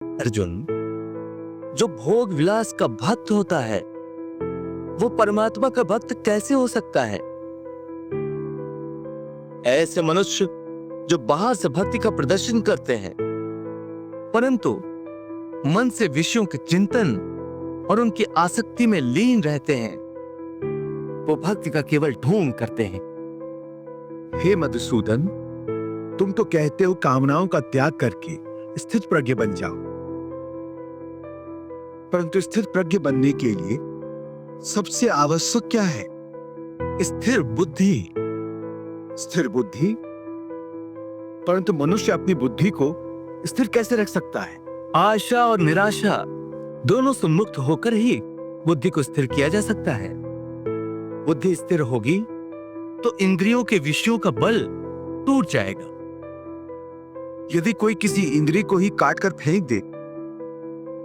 अर्जुन, जो भोग विलास का भक्त होता है वो परमात्मा का भक्त कैसे हो सकता है? ऐसे मनुष्य जो बाहर से भक्ति का प्रदर्शन करते हैं परंतु मन से विषयों के चिंतन और उनकी आसक्ति में लीन रहते हैं, वो भक्ति का केवल ढोंग करते हैं। हे मधुसूदन, तुम तो कहते हो कामनाओं का त्याग करके स्थित प्रज्ञ बन जाओ, परंतु स्थित प्रज्ञ बनने के लिए सबसे आवश्यक क्या है? स्थिर बुद्धि। स्थिर बुद्धि? परंतु मनुष्य अपनी बुद्धि को स्थिर कैसे रख सकता है? आशा और निराशा दोनों से मुक्त होकर ही बुद्धि को स्थिर किया जा सकता है। बुद्धि स्थिर होगी तो इंद्रियों के विषयों का बल टूट जाएगा। यदि कोई किसी इंद्रिय को ही काट कर फेंक दे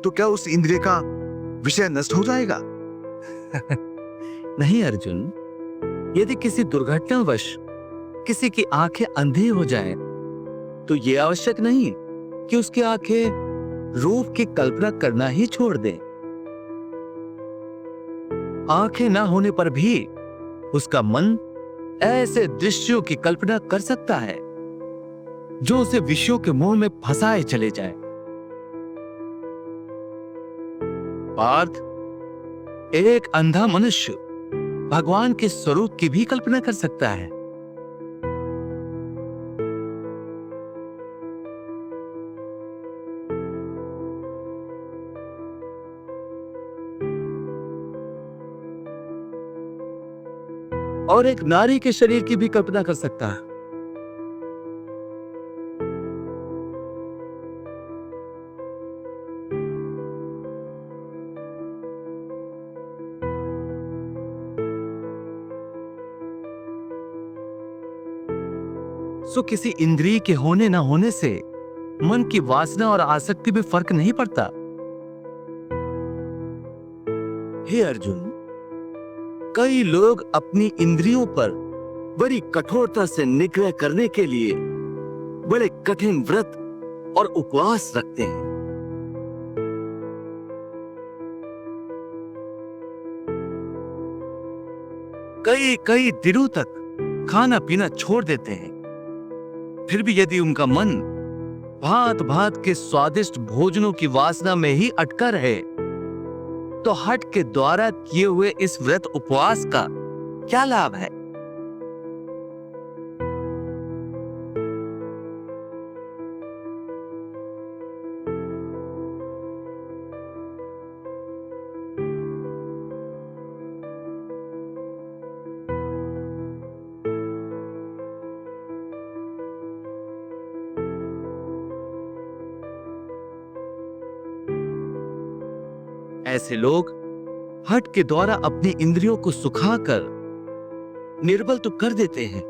तो क्या उस इंद्रिय का विषय नष्ट हो जाएगा? नहीं अर्जुन, यदि किसी दुर्घटनावश किसी की आंखें अंधी हो जाएं, तो यह आवश्यक नहीं कि उसकी आंखें रूप की कल्पना करना ही छोड़ दें। आंखें ना होने पर भी उसका मन ऐसे दृश्यों की कल्पना कर सकता है जो उसे विषयों के मोह में फंसाए चले जाए। पार्थ, एक अंधा मनुष्य भगवान के स्वरूप की भी कल्पना कर सकता है। और एक नारी के शरीर की भी कल्पना कर सकता है। सो किसी इंद्रिय के होने ना होने से मन की वासना और आसक्ति में फर्क नहीं पड़ता। हे अर्जुन, कई लोग अपनी इंद्रियों पर बड़ी कठोरता से निग्रह करने के लिए बड़े कठिन व्रत और उपवास रखते हैं। कई कई दिनों तक खाना पीना छोड़ देते हैं। फिर भी यदि उनका मन भांत भांत के स्वादिष्ट भोजनों की वासना में ही अटका रहे तो हठ के द्वारा किए हुए इस व्रत उपवास का क्या लाभ है? ऐसे लोग हठ के द्वारा अपनी इंद्रियों को सुखाकर निर्बल तो कर देते हैं,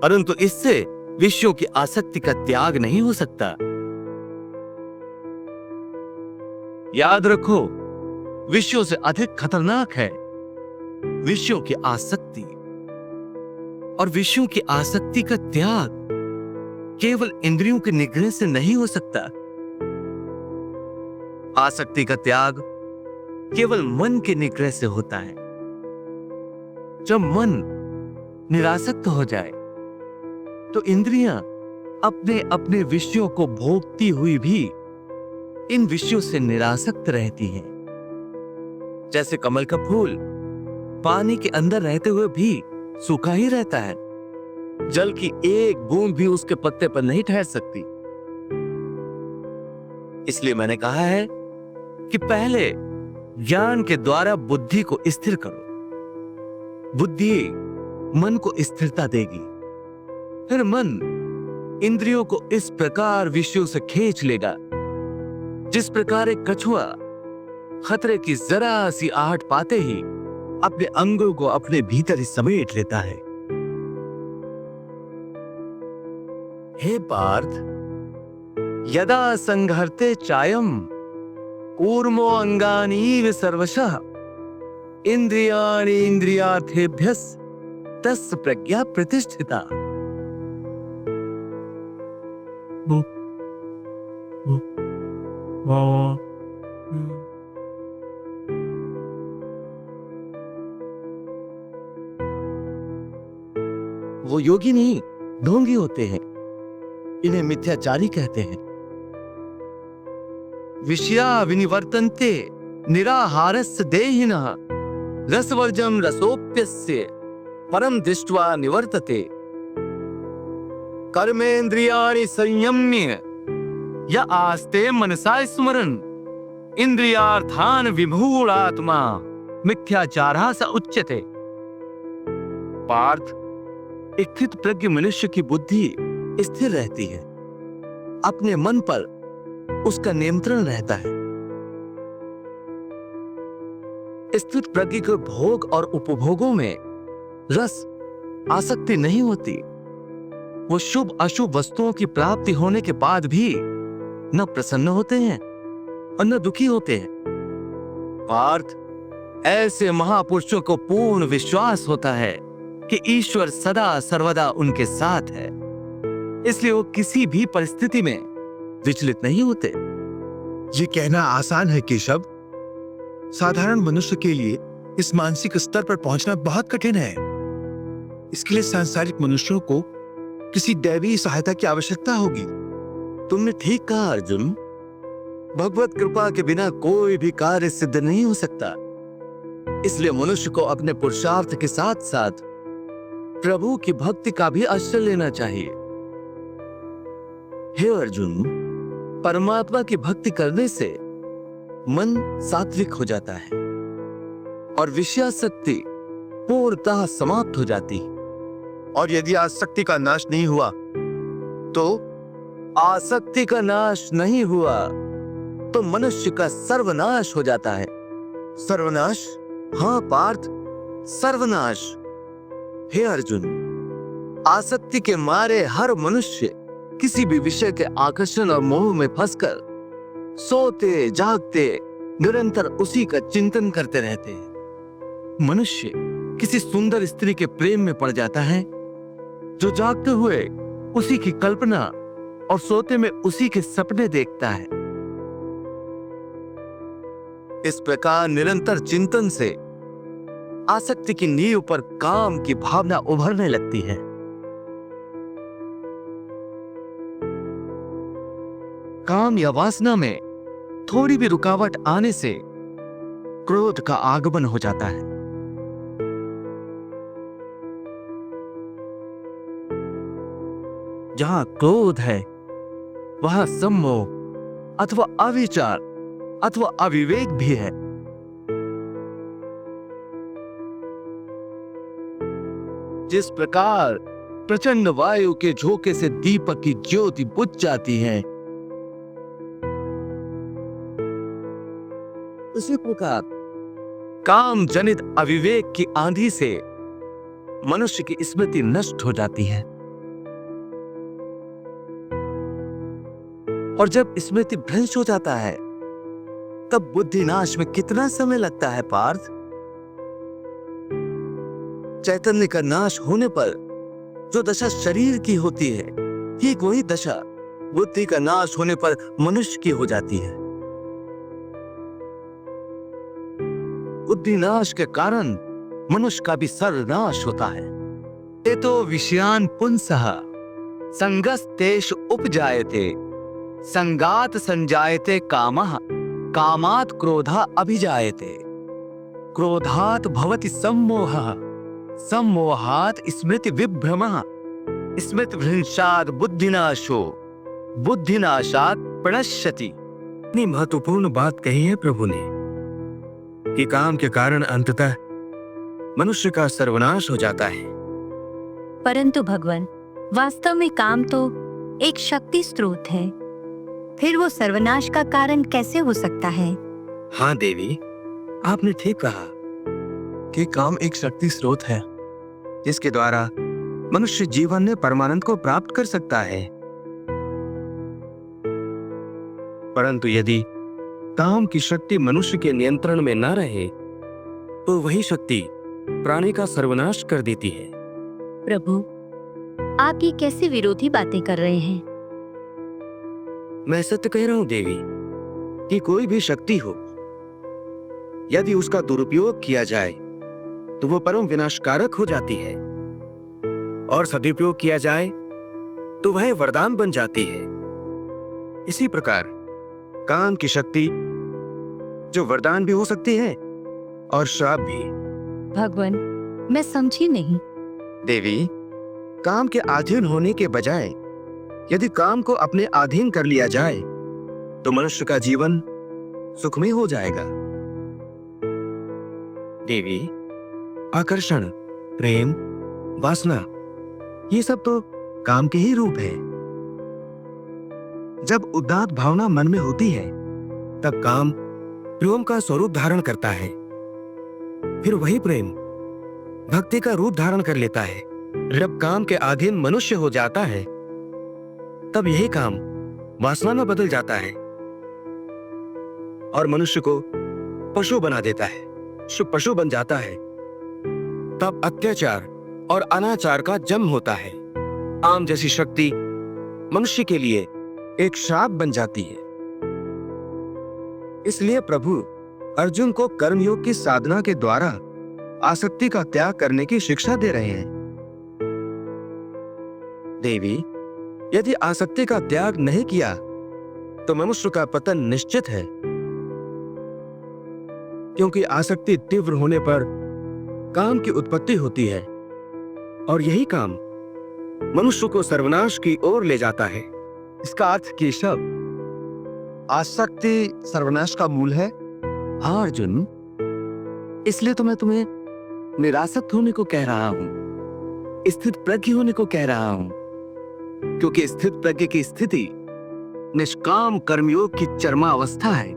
परंतु इससे विषयों की आसक्ति का त्याग नहीं हो सकता। याद रखो, विषयों से अधिक खतरनाक है विषयों की आसक्ति, और विषयों की आसक्ति का त्याग केवल इंद्रियों के निग्रह से नहीं हो सकता। आसक्ति का त्याग केवल मन के निग्रह से होता है। जब मन निरासक्त हो जाए तो इंद्रियां अपने अपने विषयों को भोगती हुई भी इन विषयों से निरासक्त रहती हैं। जैसे कमल का फूल पानी के अंदर रहते हुए भी सूखा ही रहता है, जल की एक बूंद भी उसके पत्ते पर नहीं ठहर सकती। इसलिए मैंने कहा है कि पहले ज्ञान के द्वारा बुद्धि को स्थिर करो। बुद्धि मन को स्थिरता देगी, फिर मन इंद्रियों को इस प्रकार विषयों से खींच लेगा जिस प्रकार एक कछुआ खतरे की जरा सी आहट पाते ही अपने अंगों को अपने भीतर ही समेट लेता है। हे पार्थ, यदा संघर्ते चायम कूर्मो अंगानीव सर्वशः इंद्रियाणि इंद्रियार्थेभ्यस् तस्य प्रज्ञा प्रतिष्ठिता। वो योगी नहीं, ढोंगी होते हैं। इन्हें मिथ्याचारी कहते हैं। विषया विनिवर्तन्ते निराहारस्य देहिनः रसवर्जम रसोप्यस्य परम दृष्ट्वा निवर्तते। कर्मेन्द्रियाणि संयम्य य आस्ते मनसा स्मरन् इंद्रियार्थान विमूढ़ात्मा मिथ्याचारः स उच्यते। पार्थ, स्थित प्रज्ञ मनुष्य की बुद्धि स्थिर रहती है, अपने मन पर उसका नियंत्रण रहता है। स्थित प्रज्ञ को भोग और उपभोगों में रस आसक्ति नहीं होती। वो शुभ अशुभ वस्तुओं की प्राप्ति होने के बाद भी न प्रसन्न होते हैं और न दुखी होते हैं। पार्थ, ऐसे महापुरुषों को पूर्ण विश्वास होता है कि ईश्वर सदा सर्वदा उनके साथ है, इसलिए वो किसी भी परिस्थिति में विचलित नहीं होते। ये कहना आसान है केशव। साधारण मनुष्य के लिए इस मानसिक स्तर पर पहुंचना बहुत कठिन है। इसके लिए सांसारिक मनुष्यों को किसी दैवी सहायता की आवश्यकता होगी। तुमने ठीक कहा अर्जुन। भगवत कृपा के बिना कोई भी कार्य सिद्ध नहीं हो सकता। इसलिए मनुष्य को अपने पुरुषार्थ के साथ साथ प्रभु की भक्ति का भी आश्रय लेना चाहिए। हे अर्जुन, परमात्मा की भक्ति करने से मन सात्विक हो जाता है और विषयासक्ति पूर्णतः समाप्त हो जाती है। और यदि आसक्ति का नाश नहीं हुआ तो आसक्ति का नाश नहीं हुआ तो मनुष्य का सर्वनाश हो जाता है। सर्वनाश? हाँ पार्थ, सर्वनाश। हे अर्जुन, आसक्ति के मारे हर मनुष्य किसी भी विषय के आकर्षण और मोह में फंसकर सोते जागते निरंतर उसी का चिंतन करते रहते हैं। मनुष्य किसी सुंदर स्त्री के प्रेम में पड़ जाता है, जो जागते हुए उसी की कल्पना और सोते में उसी के सपने देखता है। इस प्रकार निरंतर चिंतन से आसक्ति की नींव पर काम की भावना उभरने लगती है। काम या वासना में थोड़ी भी रुकावट आने से क्रोध का आगमन हो जाता है। जहां क्रोध है वहां सम्मोह अथवा अविचार अथवा अविवेक भी है। जिस प्रकार प्रचंड वायु के झोंके से दीपक की ज्योति बुझ जाती है, उसी प्रकार काम जनित अविवेक की आंधी से मनुष्य की स्मृति नष्ट हो जाती है। और जब स्मृति भ्रष्ट हो जाता है तब बुद्धि नाश में कितना समय लगता है पार्थ। चैतन्य का नाश होने पर जो दशा शरीर की होती है, ठीक वही दशा बुद्धि का नाश होने पर मनुष्य की हो जाती है। बुद्धि नाश के कारण मनुष्य का भी सर्वनाश होता है। ये तो विषयान पुंसः संगस्तेषु उपजायते संगात संजायते कामः कामात् क्रोधः अभिजायते क्रोधात् भवति सम्मोहः सम्मोहात् स्मृति विभ्रमः स्मृति भ्रंशात् बुद्धिनाशो बुद्धिनाशात् प्रणश्यति। इतनी महत्वपूर्ण बात कही है प्रभु ने कि काम के कारण अंततः मनुष्य का सर्वनाश हो जाता है। परंतु भगवान, वास्तव में काम तो एक शक्ति स्रोत है, फिर वो सर्वनाश का कारण कैसे हो सकता है? हाँ देवी, आपने ठीक कहा कि काम एक शक्ति स्रोत है जिसके द्वारा मनुष्य जीवन में परमानंद को प्राप्त कर सकता है। परंतु यदि काम की शक्ति मनुष्य के नियंत्रण में न रहे तो वही शक्ति प्राणी का सर्वनाश कर देती है। प्रभु, आप ये कैसे विरोधी बातें कर रहे हैं? मैं सत्य कह रहा हूं देवी कि कोई भी शक्ति हो, यदि उसका दुरुपयोग किया जाए तो वो परम विनाशकारक हो जाती है, और सदुपयोग किया जाए तो वह वरदान बन जाती है। इसी प्रकार काम की शक्ति जो वरदान भी हो सकती है और श्राप भी। भगवान, मैं समझी नहीं। देवी, काम के अधीन होने के बजाय यदि काम को अपने अधीन कर लिया जाए तो मनुष्य का जीवन सुखमय हो जाएगा। देवी, आकर्षण, प्रेम, वासना, ये सब तो काम के ही रूप है। जब उदात्त भावना मन में होती है तब काम प्रेम का स्वरूप धारण करता है। फिर वही प्रेम भक्ति का रूप धारण कर लेता है। जब काम के अधीन मनुष्य हो जाता है तब यही काम वासना में बदल जाता है और मनुष्य को पशु बना देता है। पशु बन जाता है तब अत्याचार और अनाचार का जन्म होता है। काम जैसी शक्ति मनुष्य के लिए एक श्राप बन जाती है। इसलिए प्रभु अर्जुन को कर्मयोग की साधना के द्वारा आसक्ति का त्याग करने की शिक्षा दे रहे हैं। देवी, यदि आसक्ति का त्याग नहीं किया तो मनुष्य का पतन निश्चित है, क्योंकि आसक्ति तीव्र होने पर काम की उत्पत्ति होती है और यही काम मनुष्य को सर्वनाश की ओर ले जाता है। इसका अर्थ केशव, आसक्ति सर्वनाश का मूल है। हाँ अर्जुन, इसलिए तो मैं तुम्हें निरासक्त होने को कह रहा हूं, स्थित प्रज्ञ होने को कह रहा हूं, क्योंकि स्थित प्रज्ञ की स्थिति निष्काम कर्मयोग की चरमावस्था है।